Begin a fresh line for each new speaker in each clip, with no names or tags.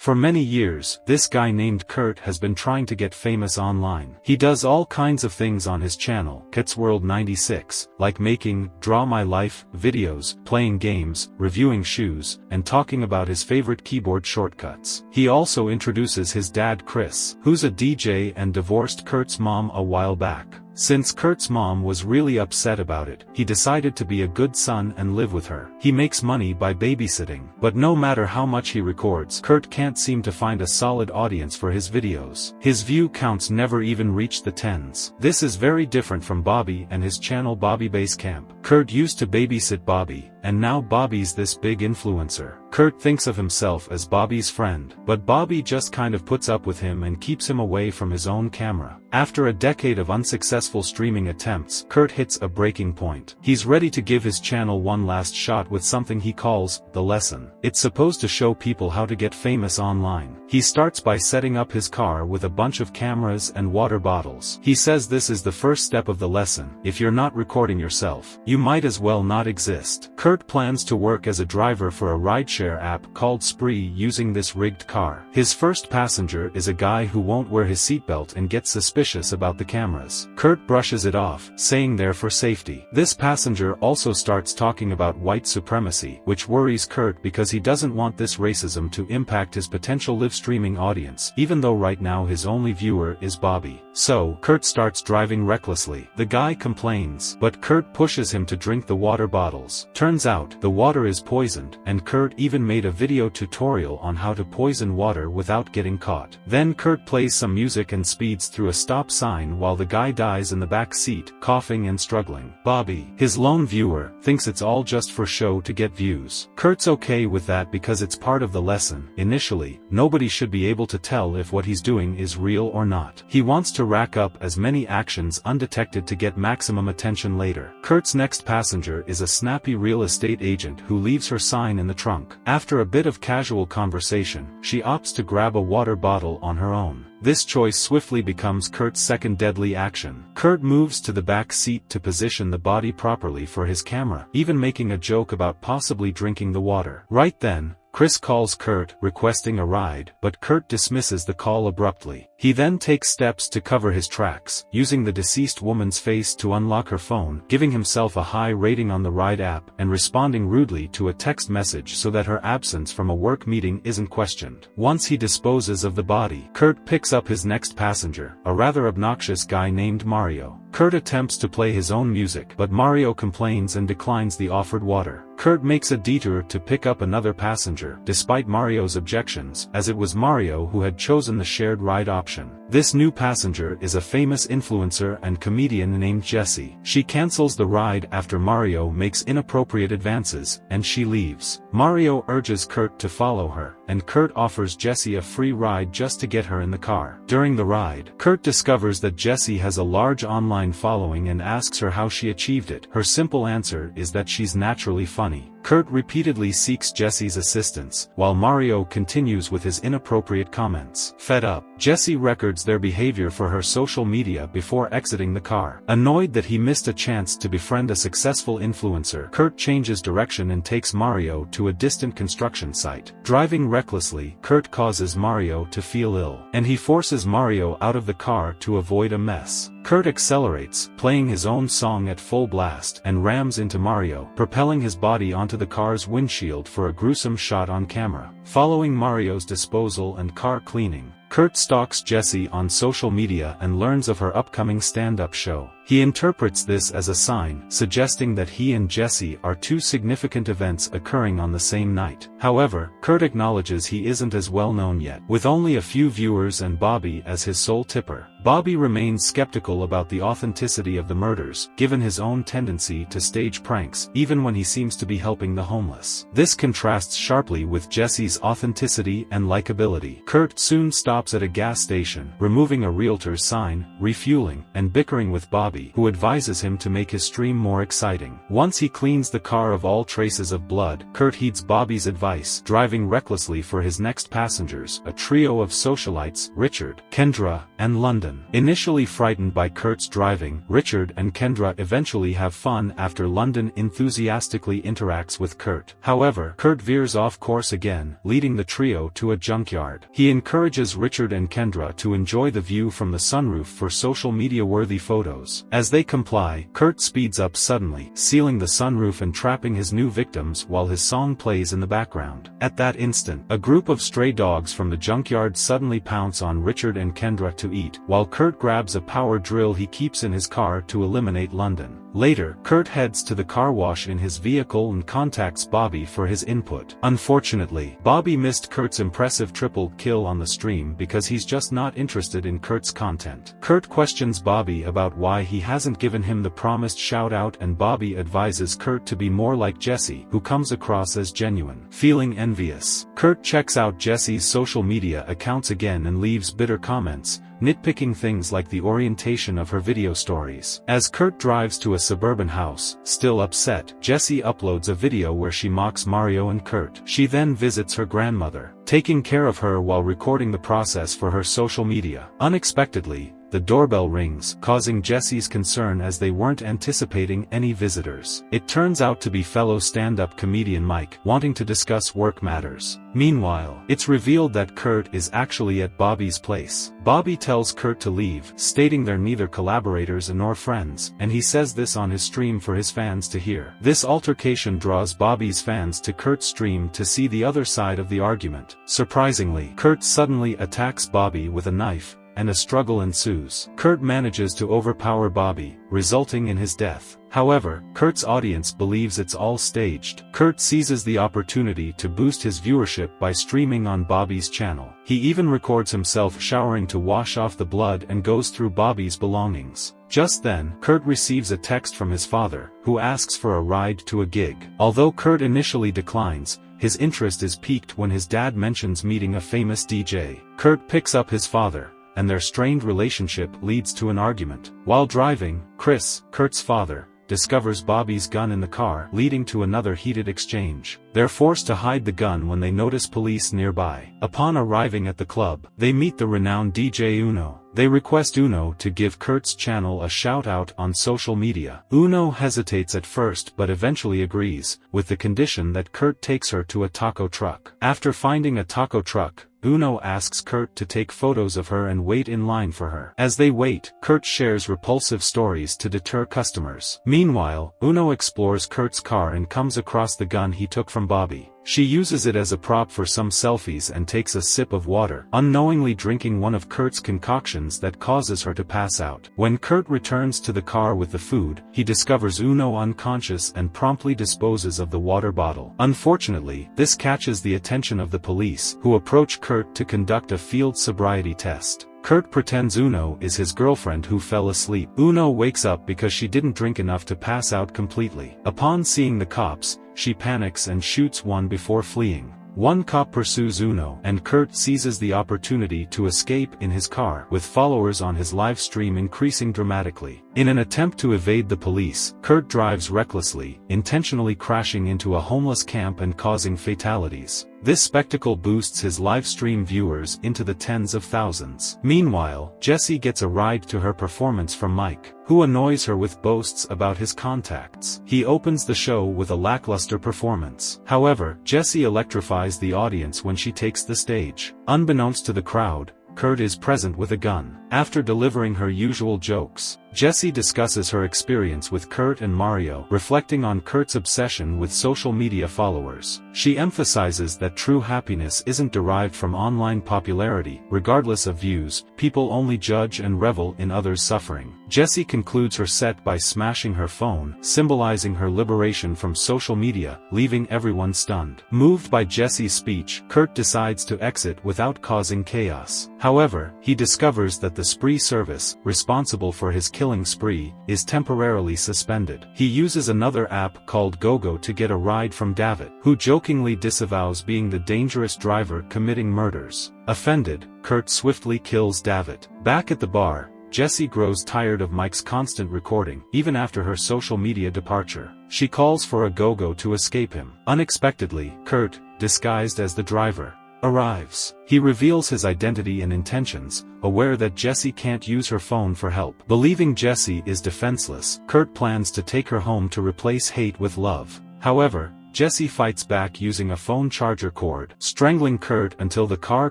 For many years, this guy named Kurt has been trying to get famous online. He does all kinds of things on his channel, Kurt'sWorld96, like making, draw my life, videos, playing games, reviewing shoes, and talking about his favorite keyboard shortcuts. He also introduces his dad Chris, who's a DJ and divorced Kurt's mom a while back. Since Kurt's mom was really upset about it, he decided to be a good son and live with her. He makes money by babysitting, but no matter how much he records, Kurt can't seem to find a solid audience for his videos. His view counts never even reach the tens. This is very different from Bobby and his channel Bobby Basecamp. Kurt used to babysit Bobby, and now Bobby's this big influencer. Kurt thinks of himself as Bobby's friend, but Bobby just kind of puts up with him and keeps him away from his own camera. After a decade of unsuccessful streaming attempts, Kurt hits a breaking point. He's ready to give his channel one last shot with something he calls the lesson. It's supposed to show people how to get famous online. He starts by setting up his car with a bunch of cameras and water bottles. He says this is the first step of the lesson. If you're not recording yourself, you might as well not exist. Kurt plans to work as a driver for a rideshare app called Spree using this rigged car. His first passenger is a guy who won't wear his seatbelt and gets suspicious about the cameras. Kurt brushes it off, saying they're for safety. This passenger also starts talking about white supremacy, which worries Kurt because he doesn't want this racism to impact his potential live streaming audience, even though right now his only viewer is Bobby. So, Kurt starts driving recklessly. The guy complains, but Kurt pushes him to drink the water bottles. Turns out, the water is poisoned, and Kurt even made a video tutorial on how to poison water without getting caught. Then Kurt plays some music and speeds through a stop sign while the guy dies in the back seat, coughing and struggling. Bobby, his lone viewer, thinks it's all just for show to get views. Kurt's okay with that because it's part of the lesson. Initially, nobody should be able to tell if what he's doing is real or not. He wants to rack up as many actions undetected to get maximum attention later. Kurt's next passenger is a snappy real estate agent who leaves her sign in the trunk. After a bit of casual conversation, she opts to grab a water bottle on her own. This choice swiftly becomes Kurt's second deadly action. Kurt moves to the back seat to position the body properly for his camera, even making a joke about possibly drinking the water. Right then, Chris calls Kurt, requesting a ride, but Kurt dismisses the call abruptly. He then takes steps to cover his tracks, using the deceased woman's face to unlock her phone, giving himself a high rating on the ride app, and responding rudely to a text message so that her absence from a work meeting isn't questioned. Once he disposes of the body, Kurt picks up his next passenger, a rather obnoxious guy named Mario. Kurt attempts to play his own music, but Mario complains and declines the offered water. Kurt makes a detour to pick up another passenger, despite Mario's objections, as it was Mario who had chosen the shared ride option. This new passenger is a famous influencer and comedian named Jessie. She cancels the ride after Mario makes inappropriate advances, and she leaves. Mario urges Kurt to follow her, and Kurt offers Jessie a free ride just to get her in the car. During the ride, Kurt discovers that Jessie has a large online following and asks her how she achieved it. Her simple answer is that she's naturally funny. Kurt repeatedly seeks Jessie's assistance, while Mario continues with his inappropriate comments. Fed up, Jessie records their behavior for her social media before exiting the car. Annoyed that he missed a chance to befriend a successful influencer, Kurt changes direction and takes Mario to a distant construction site. Driving recklessly, Kurt causes Mario to feel ill, and he forces Mario out of the car to avoid a mess. Kurt accelerates, playing his own song at full blast, and rams into Mario, propelling his body onto the car's windshield for a gruesome shot on camera. Following Mario's disposal and car cleaning, Kurt stalks Jessie on social media and learns of her upcoming stand-up show. He interprets this as a sign, suggesting that he and Jessie are two significant events occurring on the same night. However, Kurt acknowledges he isn't as well known yet, with only a few viewers and Bobby as his sole tipper. Bobby remains skeptical about the authenticity of the murders, given his own tendency to stage pranks, even when he seems to be helping the homeless. This contrasts sharply with Jessie's authenticity and likability. Kurt soon stops stops at a gas station, removing a realtor's sign, refueling, and bickering with Bobby, who advises him to make his stream more exciting. Once he cleans the car of all traces of blood, Kurt heeds Bobby's advice, driving recklessly for his next passengers, a trio of socialites, Richard, Kendra, and London. Initially frightened by Kurt's driving, Richard and Kendra eventually have fun after London enthusiastically interacts with Kurt. However, Kurt veers off course again, leading the trio to a junkyard. He encourages Richard and Kendra to enjoy the view from the sunroof for social media-worthy photos. As they comply, Kurt speeds up suddenly, sealing the sunroof and trapping his new victims while his song plays in the background. At that instant, a group of stray dogs from the junkyard suddenly pounce on Richard and Kendra to eat, while Kurt grabs a power drill he keeps in his car to eliminate London. Later, Kurt heads to the car wash in his vehicle and contacts Bobby for his input. Unfortunately, Bobby missed Kurt's impressive triple kill on the stream because he's just not interested in Kurt's content. Kurt questions Bobby about why he hasn't given him the promised shout-out, and Bobby advises Kurt to be more like Jesse, who comes across as genuine. Feeling envious, Kurt checks out Jesse's social media accounts again and leaves bitter comments, nitpicking things like the orientation of her video stories. As Kurt drives to a suburban house, still upset, Jessie uploads a video where she mocks Mario and Kurt. She then visits her grandmother, taking care of her while recording the process for her social media. Unexpectedly, the doorbell rings, causing Jessie's concern as they weren't anticipating any visitors. It turns out to be fellow stand-up comedian Mike, wanting to discuss work matters. Meanwhile, it's revealed that Kurt is actually at Bobby's place. Bobby tells Kurt to leave, stating they're neither collaborators nor friends, and he says this on his stream for his fans to hear. This altercation draws Bobby's fans to Kurt's stream to see the other side of the argument. Surprisingly, Kurt suddenly attacks Bobby with a knife, and a struggle ensues. Kurt manages to overpower Bobby, resulting in his death. However, Kurt's audience believes it's all staged. Kurt seizes the opportunity to boost his viewership by streaming on Bobby's channel. He even records himself showering to wash off the blood and goes through Bobby's belongings. Just then, Kurt receives a text from his father, who asks for a ride to a gig. Although Kurt initially declines, his interest is piqued when his dad mentions meeting a famous DJ. Kurt picks up his father, and their strained relationship leads to an argument. While driving, Chris, Kurt's father, discovers Bobby's gun in the car, leading to another heated exchange. They're forced to hide the gun when they notice police nearby. Upon arriving at the club, they meet the renowned DJ Uno. They request Uno to give Kurt's channel a shout-out on social media. Uno hesitates at first but eventually agrees, with the condition that Kurt takes her to a taco truck. After finding a taco truck, Uno asks Kurt to take photos of her and wait in line for her. As they wait, Kurt shares repulsive stories to deter customers. Meanwhile, Uno explores Kurt's car and comes across the gun he took from Bobby. She uses it as a prop for some selfies and takes a sip of water, unknowingly drinking one of Kurt's concoctions that causes her to pass out. When Kurt returns to the car with the food, he discovers Uno unconscious and promptly disposes of the water bottle. Unfortunately, this catches the attention of the police, who approach Kurt to conduct a field sobriety test. Kurt pretends Uno is his girlfriend who fell asleep. Uno wakes up because she didn't drink enough to pass out completely. Upon seeing the cops, she panics and shoots one before fleeing. One cop pursues Uno, and Kurt seizes the opportunity to escape in his car, with followers on his live stream increasing dramatically. In an attempt to evade the police, Kurt drives recklessly, intentionally crashing into a homeless camp and causing fatalities. This spectacle boosts his live stream viewers into the tens of thousands. Meanwhile, Jessie gets a ride to her performance from Mike, who annoys her with boasts about his contacts. He opens the show with a lackluster performance. However, Jessie electrifies the audience when she takes the stage. Unbeknownst to the crowd, Kurt is present with a gun. After delivering her usual jokes, Jessie discusses her experience with Kurt and Mario, reflecting on Kurt's obsession with social media followers. She emphasizes that true happiness isn't derived from online popularity. Regardless of views, people only judge and revel in others' suffering. Jessie concludes her set by smashing her phone, symbolizing her liberation from social media, leaving everyone stunned. Moved by Jessie's speech, Kurt decides to exit without causing chaos. However, he discovers that the spree service, responsible for his killing spree, is temporarily suspended. He uses another app called GoGo to get a ride from David, who jokingly jokingly disavows being the dangerous driver committing murders. Offended, Kurt swiftly kills David. Back at the bar, Jessie grows tired of Mike's constant recording, even after her social media departure. She calls for a go-go to escape him. Unexpectedly, Kurt, disguised as the driver, arrives. He reveals his identity and intentions, aware that Jessie can't use her phone for help. Believing Jessie is defenseless, Kurt plans to take her home to replace hate with love. However, Jessie fights back using a phone charger cord, strangling Kurt until the car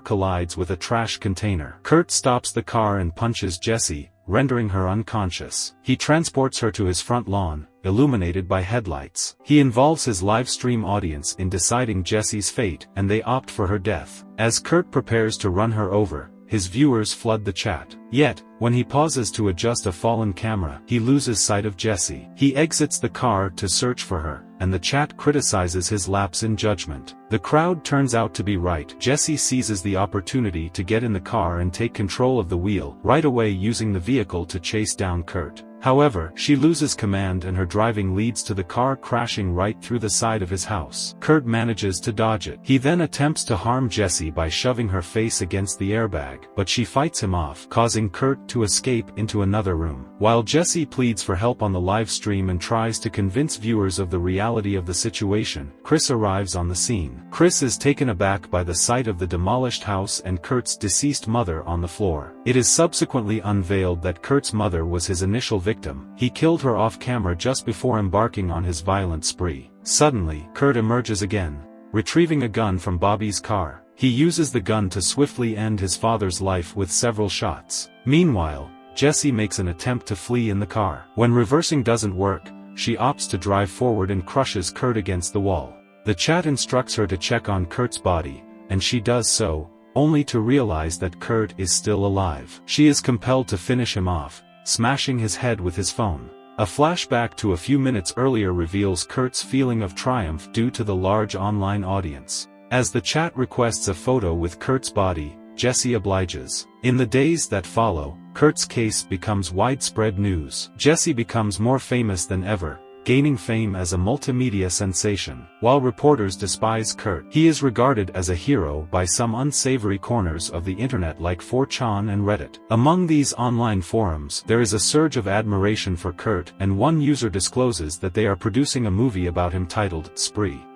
collides with a trash container. Kurt stops the car and punches Jessie, rendering her unconscious. He transports her to his front lawn, illuminated by headlights. He involves his live stream audience in deciding Jessie's fate, and they opt for her death. As Kurt prepares to run her over, his viewers flood the chat. Yet, when he pauses to adjust a fallen camera, he loses sight of Jessie. He exits the car to search for her, and the chat criticizes his lapse in judgment. The crowd turns out to be right. Jessie seizes the opportunity to get in the car and take control of the wheel, right away using the vehicle to chase down Kurt. However, she loses command and her driving leads to the car crashing right through the side of his house. Kurt manages to dodge it. He then attempts to harm Jessie by shoving her face against the airbag, but she fights him off, causing Kurt to escape into another room. While Jessie pleads for help on the live stream and tries to convince viewers of the reality of the situation, Chris arrives on the scene. Chris is taken aback by the sight of the demolished house and Kurt's deceased mother on the floor. It is subsequently unveiled that Kurt's mother was his initial victim. He killed her off camera just before embarking on his violent spree. Suddenly, Kurt emerges again, retrieving a gun from Bobby's car. He uses the gun to swiftly end his father's life with several shots. Meanwhile, Jessie makes an attempt to flee in the car. When reversing doesn't work, she opts to drive forward and crushes Kurt against the wall. The chat instructs her to check on Kurt's body, and she does so, only to realize that Kurt is still alive. She is compelled to finish him off, smashing his head with his phone. A flashback to a few minutes earlier reveals Kurt's feeling of triumph due to the large online audience. As the chat requests a photo with Kurt's body, Jessie obliges. In the days that follow, Kurt's case becomes widespread news. Jessie becomes more famous than ever, gaining fame as a multimedia sensation. While reporters despise Kurt, he is regarded as a hero by some unsavory corners of the internet like 4chan and Reddit. Among these online forums, there is a surge of admiration for Kurt, and one user discloses that they are producing a movie about him titled Spree.